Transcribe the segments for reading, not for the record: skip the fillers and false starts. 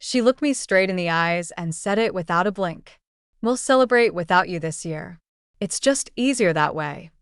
She looked me straight in the eyes and said it without a blink. "We'll celebrate without you this year. It's just easier that way."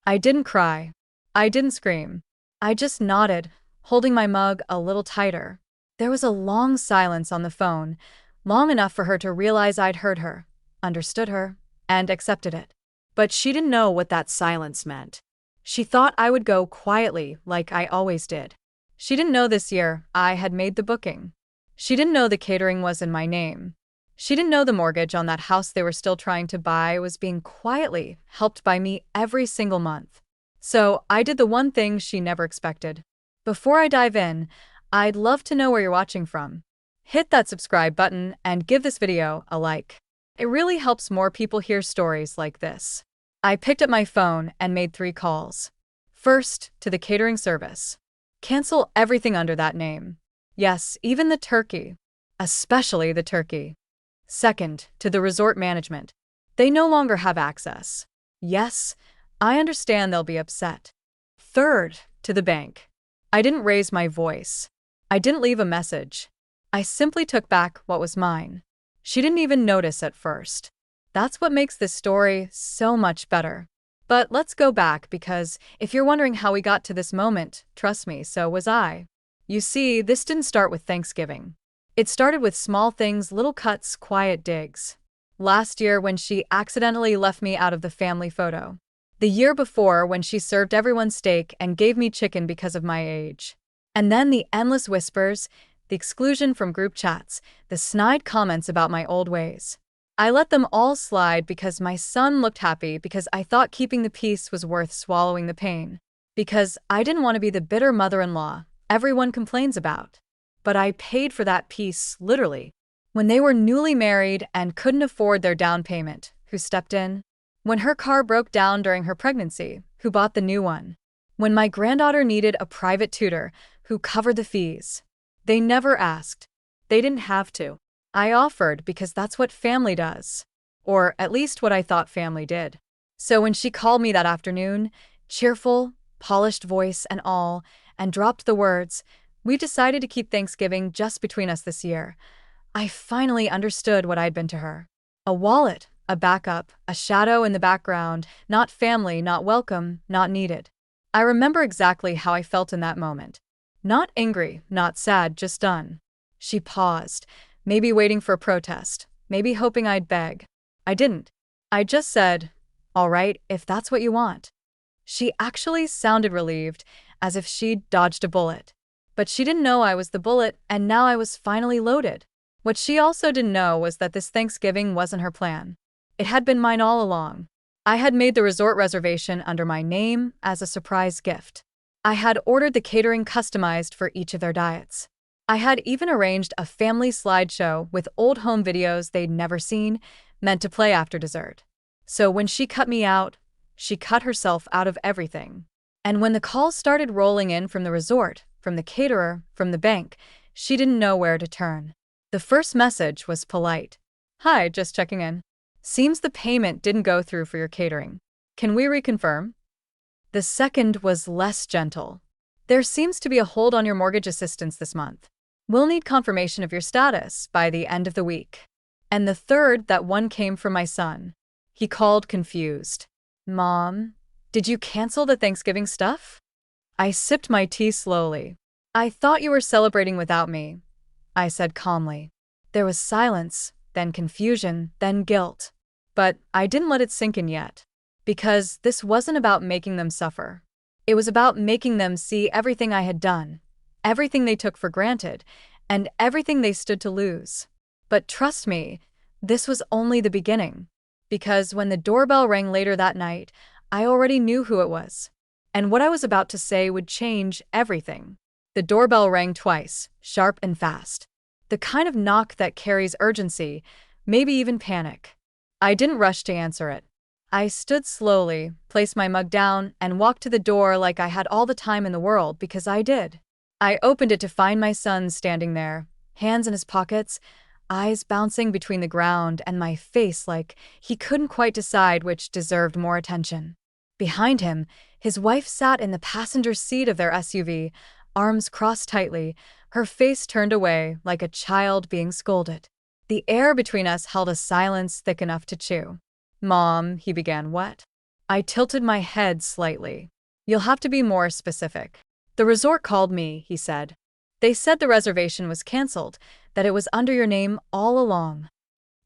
I didn't cry. I didn't scream. I just nodded, holding my mug a little tighter. There was a long silence on the phone, long enough for her to realize I'd heard her, understood her, and accepted it. But she didn't know what that silence meant. She thought I would go quietly, like I always did. She didn't know this year I had made the booking. She didn't know the catering was in my name. She didn't know the mortgage on that house they were still trying to buy was being quietly helped by me every single month. So I did the one thing she never expected. Before I dive in, I'd love to know where you're watching from. Hit that subscribe button and give this video a like. It really helps more people hear stories like this. I picked up my phone and made 3 calls. First, to the catering service. Cancel everything under that name. Yes, even the turkey. Especially the turkey. Second, to the resort management. They no longer have access. Yes, I understand they'll be upset. Third, to the bank. I didn't raise my voice. I didn't leave a message. I simply took back what was mine. She didn't even notice at first. That's what makes this story so much better. But let's go back, because if you're wondering how we got to this moment, trust me, so was I. You see, this didn't start with Thanksgiving. It started with small things, little cuts, quiet digs. Last year, when she accidentally left me out of the family photo. The year before, when she served everyone steak and gave me chicken because of my age. And then the endless whispers, the exclusion from group chats, the snide comments about my old ways. I let them all slide because my son looked happy, because I thought keeping the peace was worth swallowing the pain. Because I didn't want to be the bitter mother-in-law everyone complains about. But I paid for that peace, literally. When they were newly married and couldn't afford their down payment, who stepped in? When her car broke down during her pregnancy, who bought the new one? When my granddaughter needed a private tutor, who covered the fees? They never asked. They didn't have to. I offered because that's what family does. Or at least what I thought family did. So when she called me that afternoon, cheerful, polished voice and all, and dropped the words, "We decided to keep Thanksgiving just between us this year," I finally understood what I'd been to her. A wallet, a backup, a shadow in the background, not family, not welcome, not needed. I remember exactly how I felt in that moment. Not angry, not sad, just done. She paused, maybe waiting for a protest, maybe hoping I'd beg. I didn't. I just said, "All right, if that's what you want." She actually sounded relieved, as if she'd dodged a bullet. But she didn't know I was the bullet, and now I was finally loaded. What she also didn't know was that this Thanksgiving wasn't her plan. It had been mine all along. I had made the resort reservation under my name as a surprise gift. I had ordered the catering customized for each of their diets. I had even arranged a family slideshow with old home videos they'd never seen, meant to play after dessert. So when she cut me out, she cut herself out of everything. And when the calls started rolling in from the resort, from the caterer, from the bank, she didn't know where to turn. The first message was polite. "Hi, just checking in. Seems the payment didn't go through for your catering. Can we reconfirm?" The second was less gentle. "There seems to be a hold on your mortgage assistance this month. We'll need confirmation of your status by the end of the week." And the third, that one came from my son. He called confused. "Mom, did you cancel the Thanksgiving stuff?" I sipped my tea slowly. "I thought you were celebrating without me," I said calmly. There was silence, then confusion, then guilt. But I didn't let it sink in yet. Because this wasn't about making them suffer. It was about making them see everything I had done, everything they took for granted, and everything they stood to lose. But trust me, this was only the beginning. Because when the doorbell rang later that night, I already knew who it was. And what I was about to say would change everything. The doorbell rang twice, sharp and fast. The kind of knock that carries urgency, maybe even panic. I didn't rush to answer it. I stood slowly, placed my mug down, and walked to the door like I had all the time in the world, because I did. I opened it to find my son standing there, hands in his pockets, eyes bouncing between the ground and my face like he couldn't quite decide which deserved more attention. Behind him, his wife sat in the passenger seat of their SUV, arms crossed tightly, Her face turned away like a child being scolded. The air between us held a silence thick enough to chew. "Mom," he began. "What?" I tilted my head slightly. "You'll have to be more specific." "The resort called me," he said. "They said the reservation was canceled, that it was under your name all along."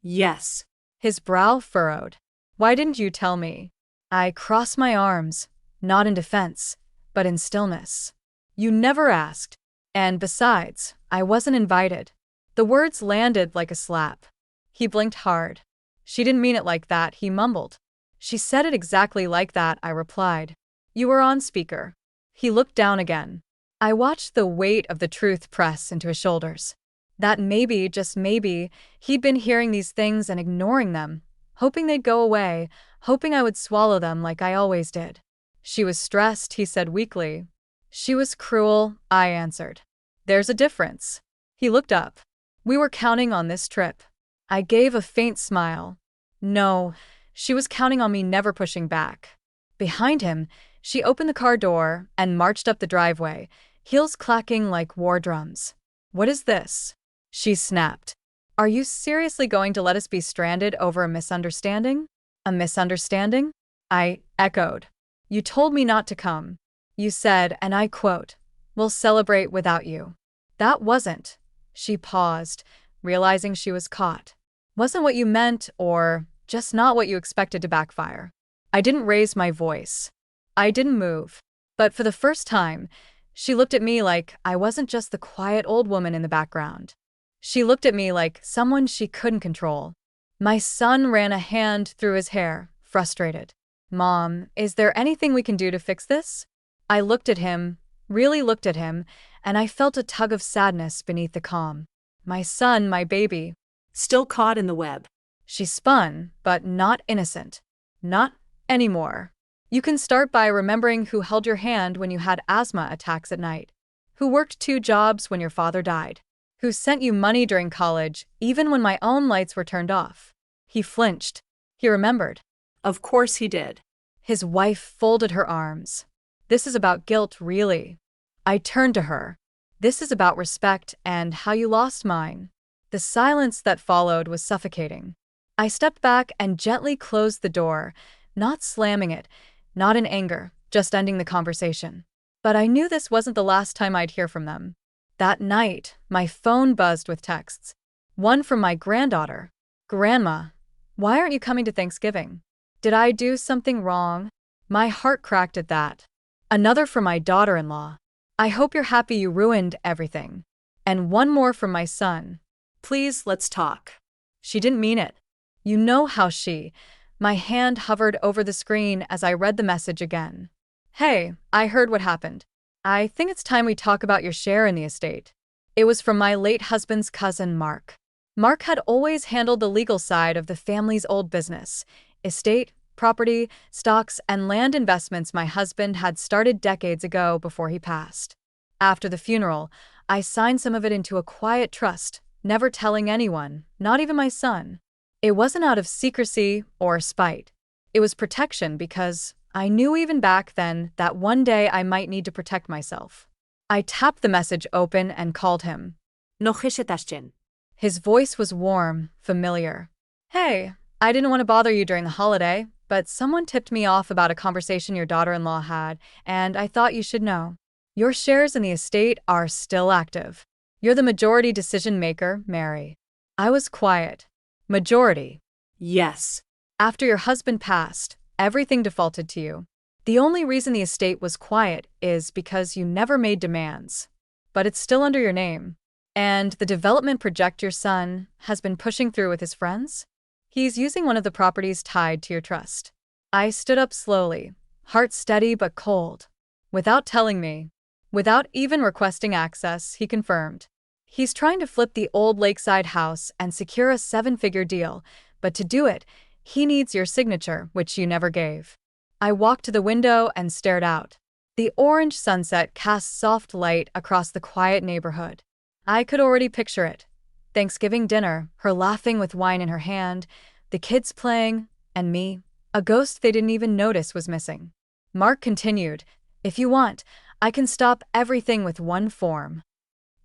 Yes. His brow furrowed. "Why didn't you tell me?" I crossed my arms, not in defense, but in stillness. "You never asked. And besides, I wasn't invited." The words landed like a slap. He blinked hard. "She didn't mean it like that," he mumbled. "She said it exactly like that," I replied. "You were on speaker." He looked down again. I watched the weight of the truth press into his shoulders. That maybe, just maybe, he'd been hearing these things and ignoring them, hoping they'd go away, hoping I would swallow them like I always did. "She was stressed," he said weakly. "She was cruel," I answered. "There's a difference." He looked up. "We were counting on this trip." I gave a faint smile. "No, she was counting on me never pushing back." Behind him, she opened the car door and marched up the driveway, heels clacking like war drums. "What is this?" she snapped. "Are you seriously going to let us be stranded over a misunderstanding?" "A misunderstanding?" I echoed. "You told me not to come. You said, and I quote, 'We'll celebrate without you.'" "That wasn't." She paused, realizing she was caught. "Wasn't what you meant, or just not what you expected to backfire." I didn't raise my voice. I didn't move. But for the first time, she looked at me like I wasn't just the quiet old woman in the background. She looked at me like someone she couldn't control. My son ran a hand through his hair, frustrated. "Mom, is there anything we can do to fix this?" I looked at him, really looked at him, and I felt a tug of sadness beneath the calm. "My son, my baby." Still caught in the web. She spun, but not innocent. "Not anymore. You can start by remembering who held your hand when you had asthma attacks at night, who worked 2 jobs when your father died, who sent you money during college even when my own lights were turned off." He flinched. He remembered. Of course he did. His wife folded her arms. "This is about guilt, really." I turned to her. "This is about respect and how you lost mine." The silence that followed was suffocating. I stepped back and gently closed the door, not slamming it, not in anger, just ending the conversation. But I knew this wasn't the last time I'd hear from them. That night, my phone buzzed with texts. One from my granddaughter. "Grandma, why aren't you coming to Thanksgiving? Did I do something wrong?" My heart cracked at that. Another from my daughter-in-law. "I hope you're happy you ruined everything." And one more from my son. "Please, let's talk." She didn't mean it. You know how she. My hand hovered over the screen as I read the message again. "Hey, I heard what happened. I think it's time we talk about your share in the estate." It was from my late husband's cousin, Mark. Mark had always handled the legal side of the family's old business, estate, property, stocks, and land investments my husband had started decades ago before he passed. After the funeral, I signed some of it into a quiet trust, never telling anyone, not even my son. It wasn't out of secrecy or spite. It was protection because I knew even back then that one day I might need to protect myself. I tapped the message open and called him. "Nocheshetashchen." His voice was warm, familiar. "Hey, I didn't want to bother you during the holiday, but someone tipped me off about a conversation your daughter-in-law had, and I thought you should know. Your shares in the estate are still active. You're the majority decision maker, Mary." I was quiet. "Majority?" "Yes." "After your husband passed, everything defaulted to you. The only reason the estate was quiet is because you never made demands. But it's still under your name. And the development project your son has been pushing through with his friends? He's using one of the properties tied to your trust." I stood up slowly, heart steady but cold. "Without telling me. Without even requesting access," he confirmed. "He's trying to flip the old lakeside house and secure a 7-figure deal, but to do it, he needs your signature, which you never gave." I walked to the window and stared out. The orange sunset cast soft light across the quiet neighborhood. I could already picture it. Thanksgiving dinner, her laughing with wine in her hand, the kids playing, and me, a ghost they didn't even notice was missing. Mark continued, "If you want, I can stop everything with one form."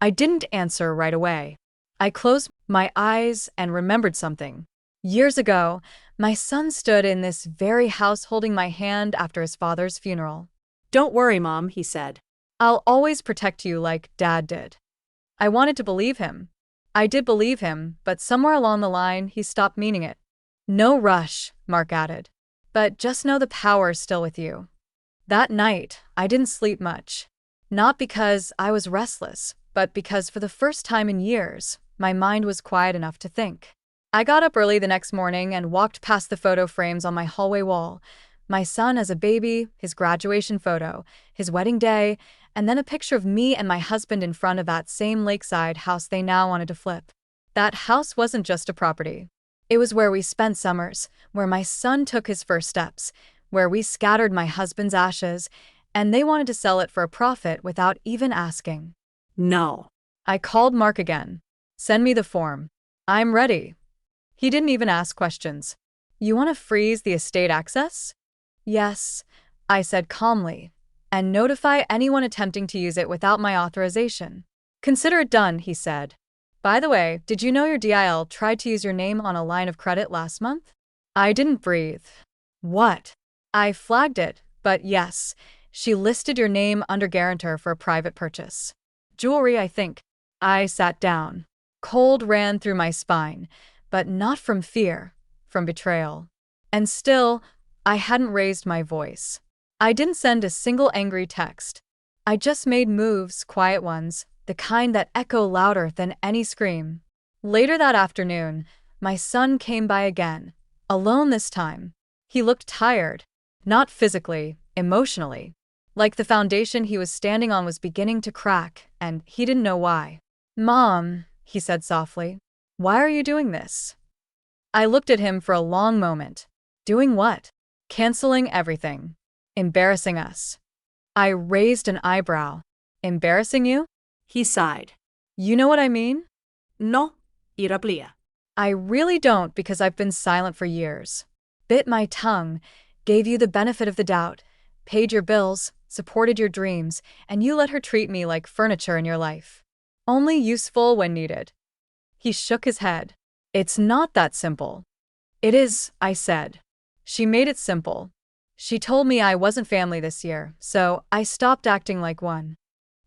I didn't answer right away. I closed my eyes and remembered something. Years ago, my son stood in this very house holding my hand after his father's funeral. Don't worry, Mom, he said. I'll always protect you like Dad did. I wanted to believe him. I did believe him, but somewhere along the line, he stopped meaning it. No rush, Mark added. But just know the power's still with you. That night, I didn't sleep much. Not because I was restless, but because for the first time in years, my mind was quiet enough to think. I got up early the next morning and walked past the photo frames on my hallway wall. My son as a baby, his graduation photo, his wedding day, and then a picture of me and my husband in front of that same lakeside house they now wanted to flip. That house wasn't just a property. It was where we spent summers, where my son took his first steps, where we scattered my husband's ashes, and they wanted to sell it for a profit without even asking. No. I called Mark again. Send me the form. I'm ready. He didn't even ask questions. You want to freeze the estate access? Yes, I said calmly, and notify anyone attempting to use it without my authorization. Consider it done, he said. By the way, did you know your DIL tried to use your name on a line of credit last month? I didn't breathe. What? I flagged it, but yes, she listed your name under guarantor for a private purchase. Jewelry, I think. I sat down. Cold ran through my spine, but not from fear, from betrayal. And still, I hadn't raised my voice. I didn't send a single angry text. I just made moves, quiet ones, the kind that echo louder than any scream. Later that afternoon, my son came by again, alone this time. He looked tired, not physically, emotionally. Like the foundation he was standing on was beginning to crack, and he didn't know why. Mom, he said softly, why are you doing this? I looked at him for a long moment. Doing what? Canceling everything. Embarrassing us. I raised an eyebrow. Embarrassing you? He sighed. You know what I mean? No, irablia. I really don't because I've been silent for years. Bit my tongue, gave you the benefit of the doubt, paid your bills, supported your dreams, and you let her treat me like furniture in your life. Only useful when needed. He shook his head. It's not that simple. It is, I said. She made it simple. She told me I wasn't family this year, so I stopped acting like one.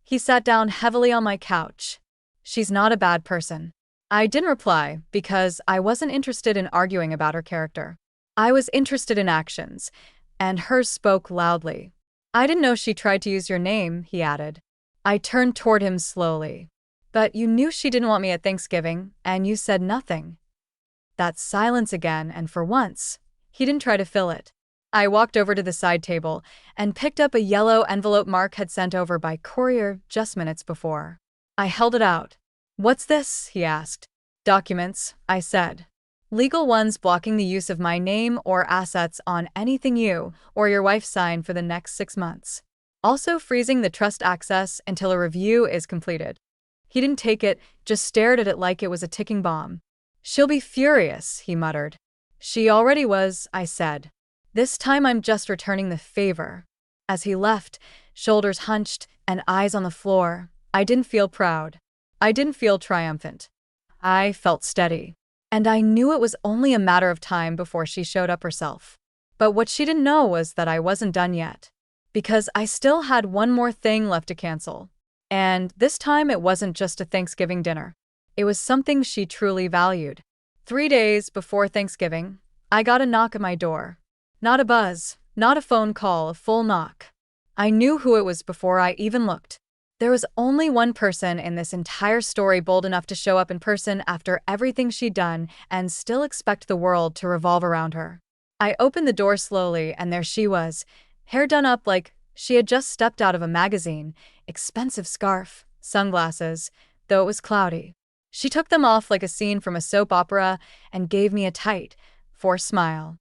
He sat down heavily on my couch. She's not a bad person. I didn't reply because I wasn't interested in arguing about her character. I was interested in actions, and hers spoke loudly. I didn't know she tried to use your name, he added. I turned toward him slowly. But you knew she didn't want me at Thanksgiving, and you said nothing. That silence again, and for once, he didn't try to fill it. I walked over to the side table and picked up a yellow envelope Mark had sent over by courier just minutes before. I held it out. What's this? He asked. Documents, I said. Legal ones blocking the use of my name or assets on anything you or your wife sign for the next 6 months. Also freezing the trust access until a review is completed. He didn't take it, just stared at it like it was a ticking bomb. She'll be furious, he muttered. She already was, I said. This time I'm just returning the favor. As he left, shoulders hunched and eyes on the floor, I didn't feel proud. I didn't feel triumphant. I felt steady. And I knew it was only a matter of time before she showed up herself. But what she didn't know was that I wasn't done yet. Because I still had one more thing left to cancel. And this time it wasn't just a Thanksgiving dinner. It was something she truly valued. 3 days before Thanksgiving, I got a knock at my door. Not a buzz, not a phone call, a full knock. I knew who it was before I even looked. There was only one person in this entire story bold enough to show up in person after everything she'd done and still expect the world to revolve around her. I opened the door slowly and there she was, hair done up like she had just stepped out of a magazine, expensive scarf, sunglasses, though it was cloudy. She took them off like a scene from a soap opera and gave me a tight, forced smile.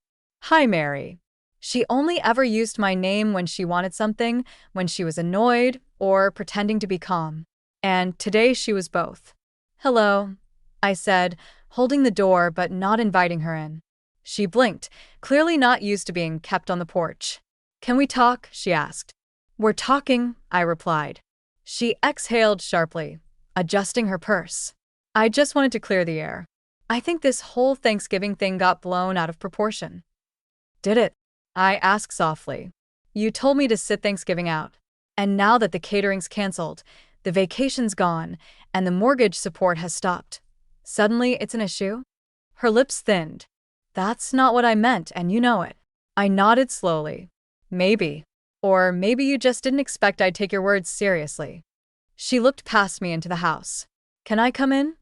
Hi, Mary. She only ever used my name when she wanted something, when she was annoyed, or pretending to be calm. And today she was both. Hello, I said, holding the door but not inviting her in. She blinked, clearly not used to being kept on the porch. Can we talk? She asked. We're talking, I replied. She exhaled sharply. adjusting her purse. I just wanted to clear the air. I think this whole Thanksgiving thing got blown out of proportion. Did it? I asked softly. You told me to sit Thanksgiving out. And now that the catering's canceled, the vacation's gone, and the mortgage support has stopped, suddenly it's an issue? Her lips thinned. That's not what I meant, and you know it. I nodded slowly. Maybe. Or maybe you just didn't expect I'd take your words seriously. She looked past me into the house. Can I come in?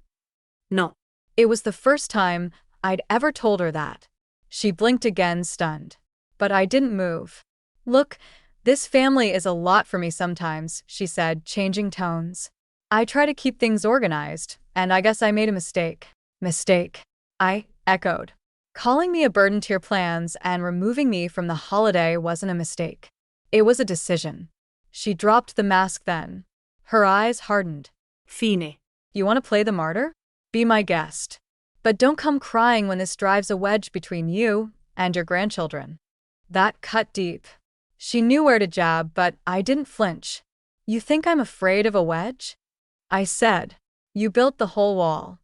No. It was the first time I'd ever told her that. She blinked again, stunned. But I didn't move. Look, this family is a lot for me sometimes, she said, changing tones. I try to keep things organized, and I guess I made a mistake. Mistake, I echoed. Calling me a burden to your plans and removing me from the holiday wasn't a mistake. It was a decision. She dropped the mask then. Her eyes hardened. Fine. You want to play the martyr? Be my guest. But don't come crying when this drives a wedge between you and your grandchildren. That cut deep. She knew where to jab, but I didn't flinch. You think I'm afraid of a wedge? I said. You built the whole wall.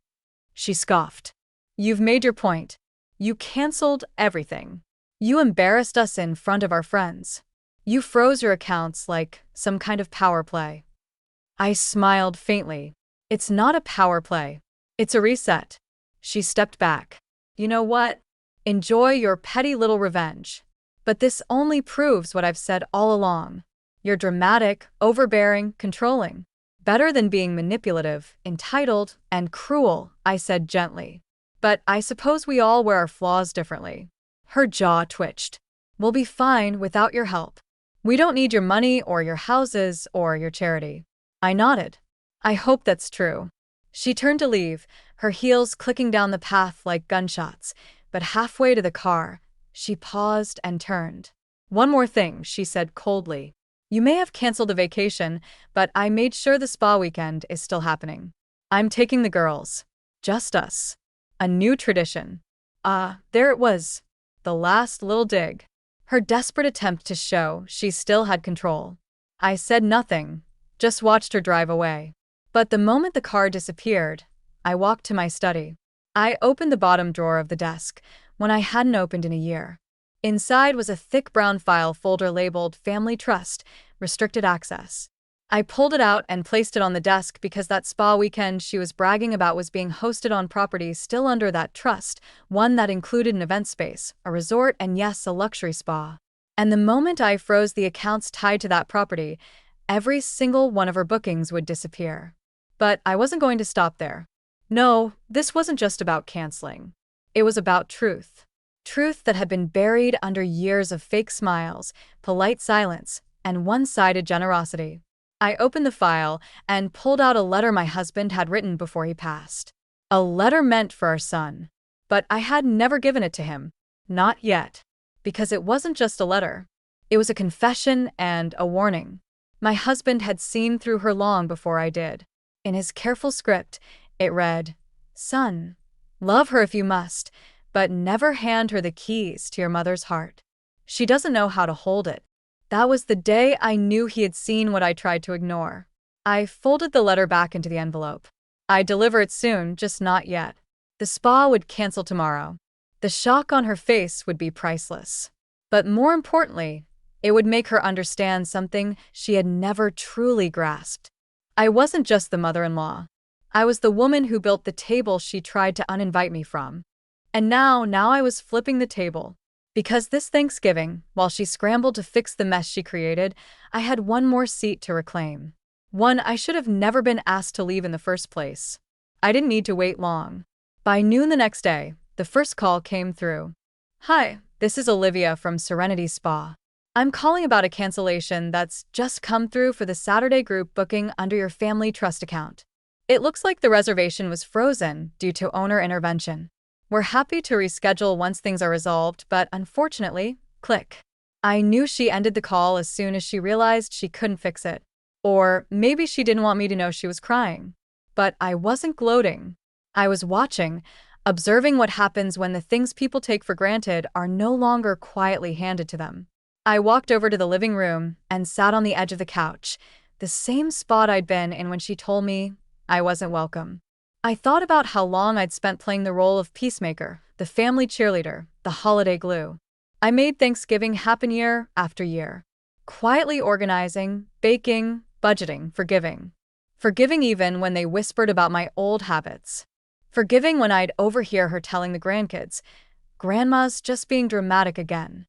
She scoffed. You've made your point. You canceled everything. You embarrassed us in front of our friends. You froze your accounts like some kind of power play. I smiled faintly. It's not a power play. It's a reset. She stepped back. You know what? Enjoy your petty little revenge. But this only proves what I've said all along. You're dramatic, overbearing, controlling. Better than being manipulative, entitled, and cruel, I said gently. But I suppose we all wear our flaws differently. Her jaw twitched. We'll be fine without your help. We don't need your money or your houses or your charity. I nodded. I hope that's true. She turned to leave, her heels clicking down the path like gunshots, but halfway to the car, she paused and turned. One more thing, she said coldly. You may have canceled the vacation, but I made sure the spa weekend is still happening. I'm taking the girls. Just us. A new tradition. There it was. The last little dig. Her desperate attempt to show she still had control. I said nothing, just watched her drive away. But the moment the car disappeared, I walked to my study. I opened the bottom drawer of the desk, one I hadn't opened in a year. Inside was a thick brown file folder labeled Family Trust, Restricted Access. I pulled it out and placed it on the desk because that spa weekend she was bragging about was being hosted on property still under that trust, one that included an event space, a resort, and yes, a luxury spa. And the moment I froze the accounts tied to that property, every single one of her bookings would disappear. But I wasn't going to stop there. No, this wasn't just about canceling. It was about truth. Truth that had been buried under years of fake smiles, polite silence, and one-sided generosity. I opened the file and pulled out a letter my husband had written before he passed. A letter meant for our son. But I had never given it to him. Not yet. Because it wasn't just a letter. It was a confession and a warning. My husband had seen through her long before I did. In his careful script, it read, Son, love her if you must, but never hand her the keys to your mother's heart. She doesn't know how to hold it. That was the day I knew he had seen what I tried to ignore. I folded the letter back into the envelope. I'd deliver it soon, just not yet. The spa would cancel tomorrow. The shock on her face would be priceless. But more importantly, it would make her understand something she had never truly grasped. I wasn't just the mother-in-law. I was the woman who built the table she tried to uninvite me from. And now I was flipping the table. Because this Thanksgiving, while she scrambled to fix the mess she created, I had one more seat to reclaim. One I should have never been asked to leave in the first place. I didn't need to wait long. By noon the next day, the first call came through. Hi, this is Olivia from Serenity Spa. I'm calling about a cancellation that's just come through for the Saturday group booking under your family trust account. It looks like the reservation was frozen due to owner intervention. We're happy to reschedule once things are resolved, but unfortunately, click. I knew she ended the call as soon as she realized she couldn't fix it. Or maybe she didn't want me to know she was crying. But I wasn't gloating. I was watching, observing what happens when the things people take for granted are no longer quietly handed to them. I walked over to the living room and sat on the edge of the couch, the same spot I'd been in when she told me, I wasn't welcome. I thought about how long I'd spent playing the role of peacemaker, the family cheerleader, the holiday glue. I made Thanksgiving happen year after year. Quietly organizing, baking, budgeting, forgiving. Forgiving even when they whispered about my old habits. Forgiving when I'd overhear her telling the grandkids, "Grandma's just being dramatic again."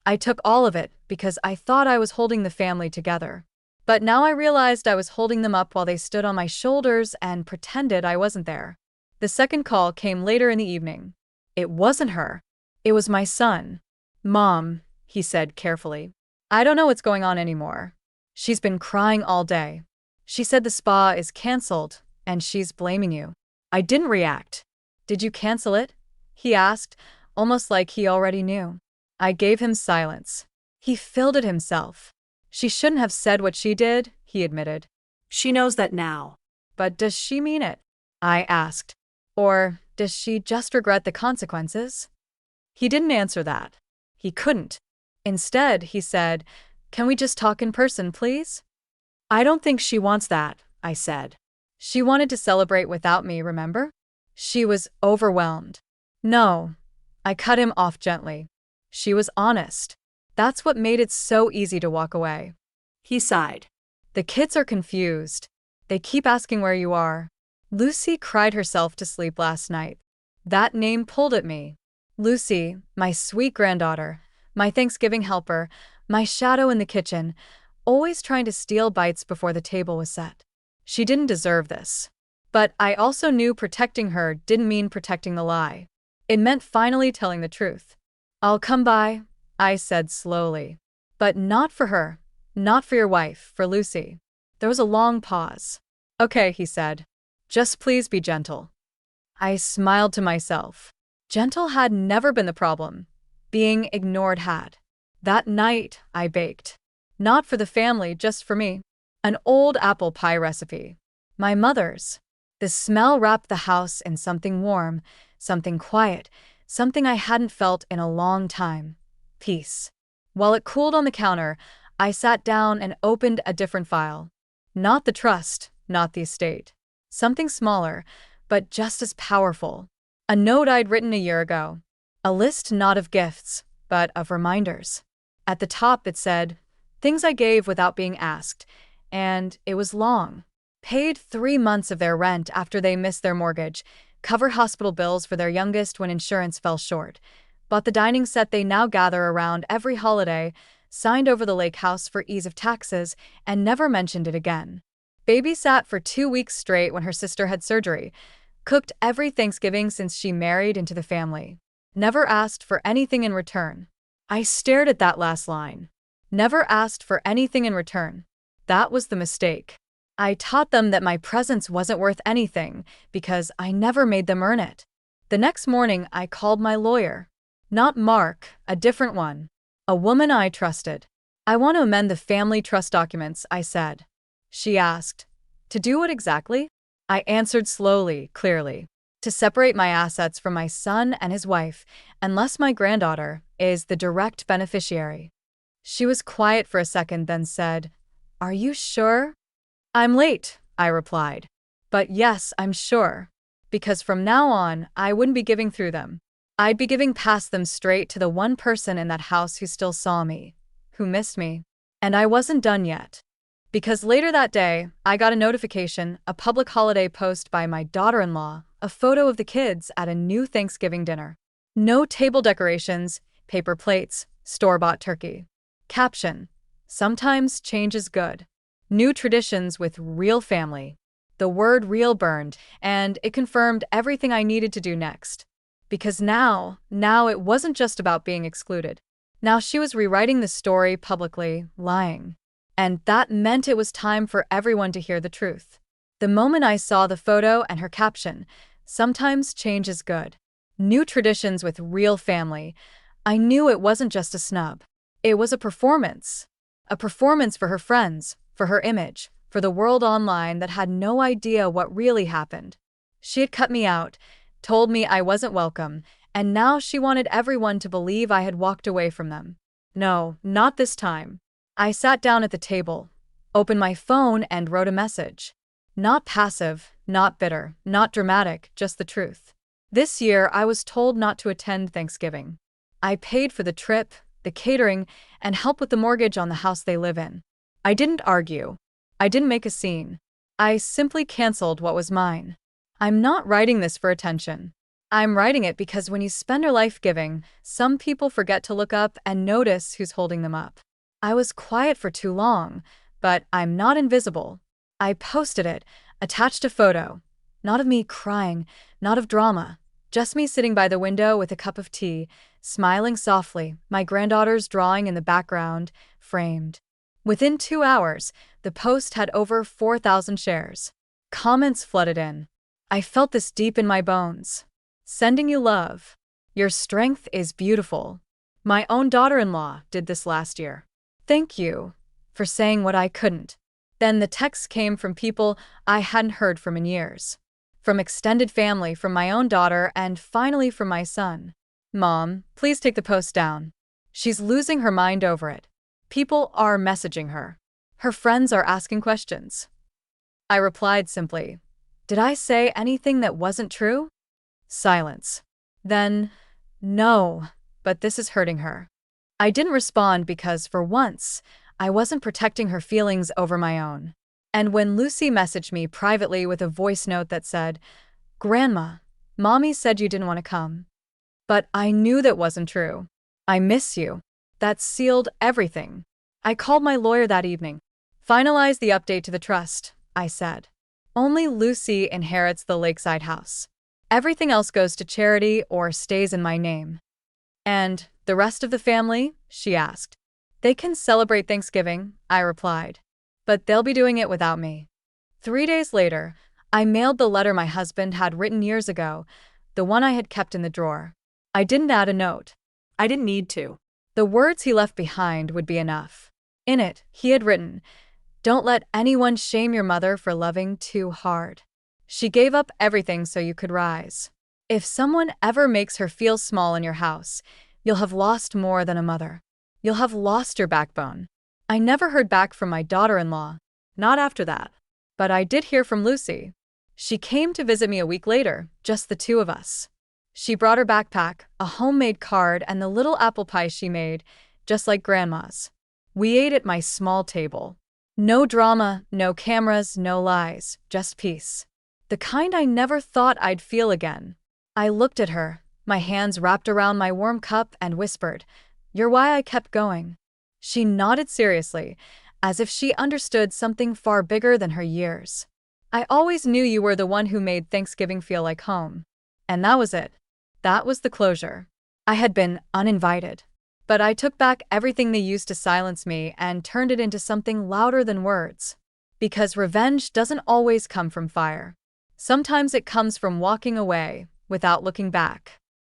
I took all of it because I thought I was holding the family together. But now I realized I was holding them up while they stood on my shoulders and pretended I wasn't there. The second call came later in the evening. It wasn't her. It was my son. "Mom," he said carefully, "I don't know what's going on anymore. She's been crying all day. She said the spa is canceled, and she's blaming you." I didn't react. "Did you cancel it?" he asked, almost like he already knew. I gave him silence. He filled it himself. "She shouldn't have said what she did," he admitted. She knows that now. "But does she mean it?" I asked. "Or does she just regret the consequences?" He didn't answer that. He couldn't. Instead, he said, "Can we just talk in person, please?" "I don't think she wants that," I said. "She wanted to celebrate without me, remember?" She was overwhelmed. "No." I cut him off gently. She was honest. That's what made it so easy to walk away. He sighed. "The kids are confused. They keep asking where you are. Lucy cried herself to sleep last night." That name pulled at me. Lucy, my sweet granddaughter, my Thanksgiving helper, my shadow in the kitchen, always trying to steal bites before the table was set. She didn't deserve this. But I also knew protecting her didn't mean protecting the lie. It meant finally telling the truth. "I'll come by," I said slowly. "But not for her. Not for your wife, for Lucy." There was a long pause. "Okay," he said. "Just please be gentle." I smiled to myself. Gentle had never been the problem. Being ignored had. That night, I baked. Not for the family, just for me. An old apple pie recipe. My mother's. The smell wrapped the house in something warm, something quiet, something I hadn't felt in a long time. Peace. While it cooled on the counter, I sat down and opened a different file. Not the trust, not the estate. Something smaller, but just as powerful. A note I'd written a year ago. A list not of gifts, but of reminders. At the top it said, things I gave without being asked, and it was long. Paid 3 months of their rent after they missed their mortgage, covered hospital bills for their youngest when insurance fell short, bought the dining set they now gather around every holiday, signed over the lake house for ease of taxes, and never mentioned it again. Babysat for 2 weeks straight when her sister had surgery, cooked every Thanksgiving since she married into the family. Never asked for anything in return. I stared at that last line. Never asked for anything in return. That was the mistake. I taught them that my presence wasn't worth anything because I never made them earn it. The next morning, I called my lawyer. Not Mark, a different one. A woman I trusted. "I want to amend the family trust documents," I said. She asked, "To do what exactly?" I answered slowly, clearly. "To separate my assets from my son and his wife, unless my granddaughter is the direct beneficiary." She was quiet for a second, then said, "Are you sure?" "I'm late," I replied. "But yes, I'm sure. Because from now on, I wouldn't be giving through them. I'd be giving past them straight to the one person in that house who still saw me, who missed me." And I wasn't done yet. Because later that day, I got a notification, a public holiday post by my daughter-in-law, a photo of the kids at a new Thanksgiving dinner. No table decorations, paper plates, store-bought turkey. Caption: "Sometimes change is good. New traditions with real family." The word real burned, and it confirmed everything I needed to do next. Because now it wasn't just about being excluded. Now she was rewriting the story publicly, lying. And that meant it was time for everyone to hear the truth. The moment I saw the photo and her caption, "Sometimes change is good. New traditions with real family," I knew it wasn't just a snub. It was a performance. A performance for her friends, for her image, for the world online that had no idea what really happened. She had cut me out, told me I wasn't welcome, and now she wanted everyone to believe I had walked away from them. No, not this time. I sat down at the table, opened my phone, and wrote a message. Not passive, not bitter, not dramatic, just the truth. This year, I was told not to attend Thanksgiving. I paid for the trip, the catering, and help with the mortgage on the house they live in. I didn't argue. I didn't make a scene. I simply canceled what was mine. I'm not writing this for attention. I'm writing it because when you spend your life giving, some people forget to look up and notice who's holding them up. I was quiet for too long, but I'm not invisible. I posted it, attached a photo. Not of me crying, not of drama. Just me sitting by the window with a cup of tea, smiling softly, my granddaughter's drawing in the background, framed. Within 2 hours, the post had over 4,000 shares. Comments flooded in. I felt this deep in my bones. Sending you love. Your strength is beautiful. My own daughter-in-law did this last year. Thank you for saying what I couldn't. Then the texts came from people I hadn't heard from in years. From extended family, from my own daughter, and finally from my son. Mom, please take the post down. She's losing her mind over it. People are messaging her. Her friends are asking questions. I replied simply, did I say anything that wasn't true? Silence. Then, no, but this is hurting her. I didn't respond because, for once, I wasn't protecting her feelings over my own. And when Lucy messaged me privately with a voice note that said, Grandma, Mommy said you didn't want to come. But I knew that wasn't true. I miss you. That sealed everything. I called my lawyer that evening. Finalize the update to the trust, I said. Only Lucy inherits the lakeside house. Everything else goes to charity or stays in my name. And the rest of the family? She asked. They can celebrate Thanksgiving, I replied. But they'll be doing it without me. 3 days later, I mailed the letter my husband had written years ago, the one I had kept in the drawer. I didn't add a note. I didn't need to. The words he left behind would be enough. In it, he had written, don't let anyone shame your mother for loving too hard. She gave up everything so you could rise. If someone ever makes her feel small in your house, you'll have lost more than a mother. You'll have lost your backbone. I never heard back from my daughter-in-law, not after that. But I did hear from Lucy. She came to visit me a week later, just the two of us. She brought her backpack, a homemade card, and the little apple pie she made, just like Grandma's. We ate at my small table. No drama, no cameras, no lies, just peace. The kind I never thought I'd feel again. I looked at her, my hands wrapped around my warm cup, and whispered, you're why I kept going. She nodded seriously, as if she understood something far bigger than her years. I always knew you were the one who made Thanksgiving feel like home. And that was it. That was the closure. I had been uninvited. But I took back everything they used to silence me and turned it into something louder than words. Because revenge doesn't always come from fire. Sometimes it comes from walking away without looking back.